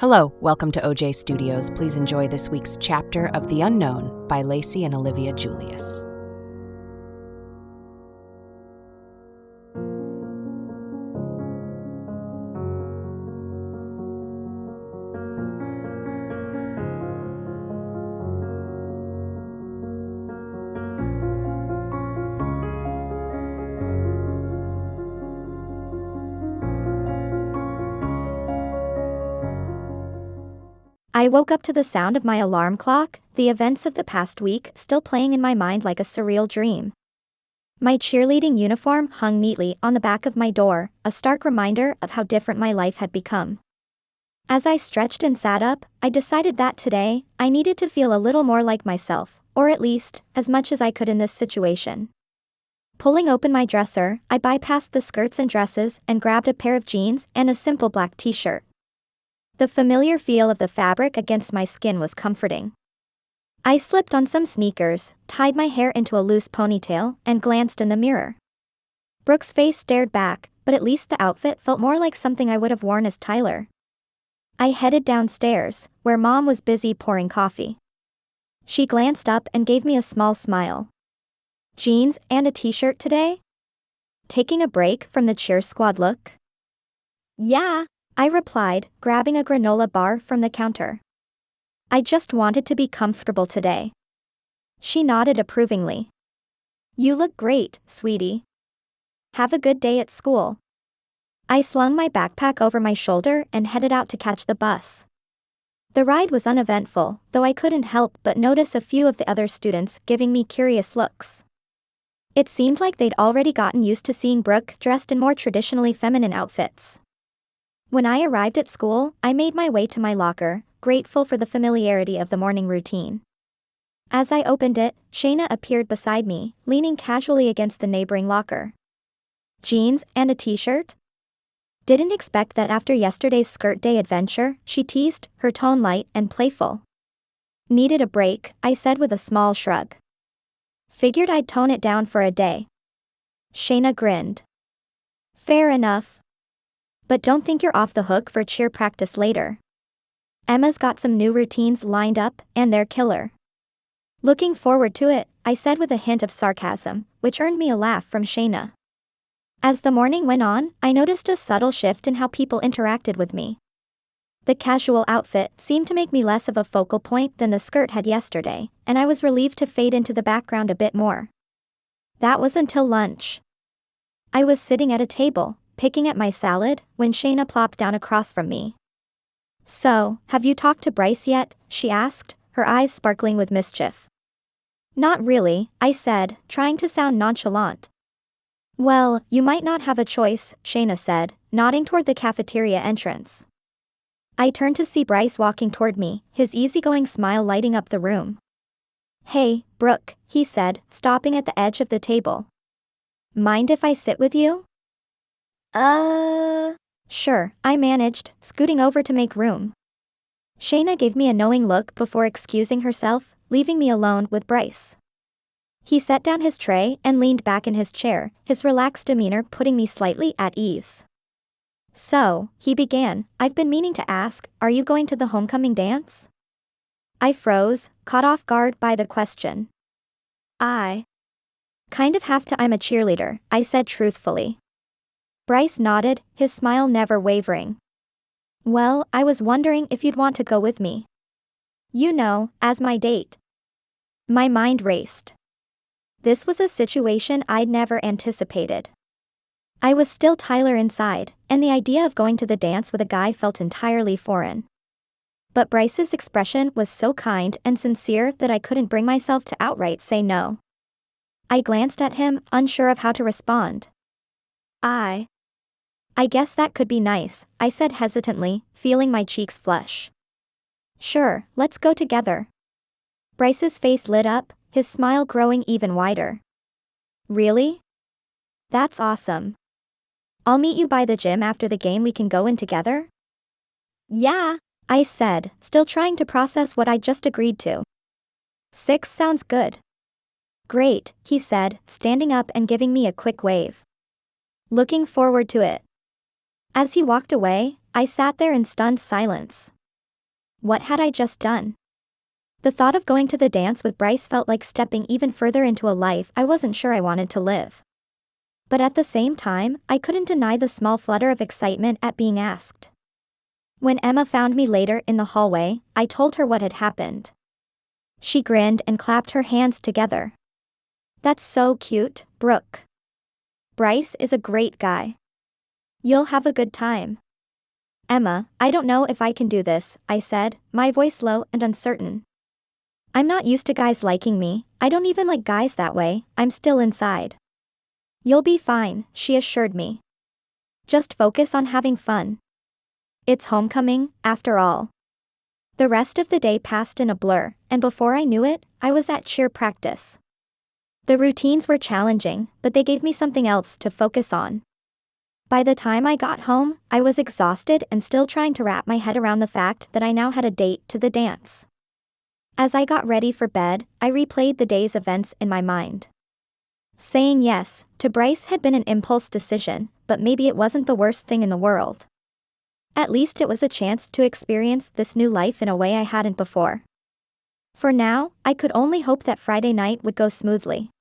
Hello, welcome to OJ Studios. Please enjoy this week's chapter of The Unknown by Lacey and Olivia Julius. I woke up to the sound of my alarm clock, the events of the past week still playing in my mind like a surreal dream. My cheerleading uniform hung neatly on the back of my door, a stark reminder of how different my life had become. As I stretched and sat up, I decided that today, I needed to feel a little more like myself, or at least, as much as I could in this situation. Pulling open my dresser, I bypassed the skirts and dresses and grabbed a pair of jeans and a simple black t-shirt. The familiar feel of the fabric against my skin was comforting. I slipped on some sneakers, tied my hair into a loose ponytail, and glanced in the mirror. Brooke's face stared back, but at least the outfit felt more like something I would have worn as Tyler. I headed downstairs, where Mom was busy pouring coffee. She glanced up and gave me a small smile. Jeans and a t-shirt today? Taking a break from the cheer squad look? Yeah, I replied, grabbing a granola bar from the counter. I just wanted to be comfortable today. She nodded approvingly. You look great, sweetie. Have a good day at school. I slung my backpack over my shoulder and headed out to catch the bus. The ride was uneventful, though I couldn't help but notice a few of the other students giving me curious looks. It seemed like they'd already gotten used to seeing Brooke dressed in more traditionally feminine outfits. When I arrived at school, I made my way to my locker, grateful for the familiarity of the morning routine. As I opened it, Shayna appeared beside me, leaning casually against the neighboring locker. Jeans and a t-shirt? Didn't expect that after yesterday's skirt day adventure, she teased, her tone light and playful. Needed a break, I said with a small shrug. Figured I'd tone it down for a day. Shayna grinned. Fair enough. But don't think you're off the hook for cheer practice later. Emma's got some new routines lined up, and they're killer. Looking forward to it, I said with a hint of sarcasm, which earned me a laugh from Shayna. As the morning went on, I noticed a subtle shift in how people interacted with me. The casual outfit seemed to make me less of a focal point than the skirt had yesterday, and I was relieved to fade into the background a bit more. That was until lunch. I was sitting at a table, picking at my salad, when Shayna plopped down across from me. So, have you talked to Bryce yet? She asked, her eyes sparkling with mischief. Not really, I said, trying to sound nonchalant. Well, you might not have a choice, Shayna said, nodding toward the cafeteria entrance. I turned to see Bryce walking toward me, his easygoing smile lighting up the room. Hey, Brooke, he said, stopping at the edge of the table. Mind if I sit with you? Sure, I managed, scooting over to make room. Shayna gave me a knowing look before excusing herself, leaving me alone with Bryce. He set down his tray and leaned back in his chair, his relaxed demeanor putting me slightly at ease. So, he began, I've been meaning to ask, are you going to the homecoming dance? I froze, caught off guard by the question. I kind of have to, I'm a cheerleader, I said truthfully. Bryce nodded, his smile never wavering. Well, I was wondering if you'd want to go with me. You know, as my date. My mind raced. This was a situation I'd never anticipated. I was still Tyler inside, and the idea of going to the dance with a guy felt entirely foreign. But Bryce's expression was so kind and sincere that I couldn't bring myself to outright say no. I glanced at him, unsure of how to respond. I guess that could be nice, I said hesitantly, feeling my cheeks flush. Sure, let's go together. Bryce's face lit up, his smile growing even wider. Really? That's awesome. I'll meet you by the gym after the game, we can go in together? Yeah, I said, still trying to process what I'd just agreed to. 6 sounds good. Great, he said, standing up and giving me a quick wave. Looking forward to it. As he walked away, I sat there in stunned silence. What had I just done? The thought of going to the dance with Bryce felt like stepping even further into a life I wasn't sure I wanted to live. But at the same time, I couldn't deny the small flutter of excitement at being asked. When Emma found me later in the hallway, I told her what had happened. She grinned and clapped her hands together. That's so cute, Brooke. Bryce is a great guy. You'll have a good time. Emma, I don't know if I can do this, I said, my voice low and uncertain. I'm not used to guys liking me, I don't even like guys that way, I'm still inside. You'll be fine, she assured me. Just focus on having fun. It's homecoming, after all. The rest of the day passed in a blur, and before I knew it, I was at cheer practice. The routines were challenging, but they gave me something else to focus on. By the time I got home, I was exhausted and still trying to wrap my head around the fact that I now had a date to the dance. As I got ready for bed, I replayed the day's events in my mind. Saying yes to Bryce had been an impulse decision, but maybe it wasn't the worst thing in the world. At least it was a chance to experience this new life in a way I hadn't before. For now, I could only hope that Friday night would go smoothly.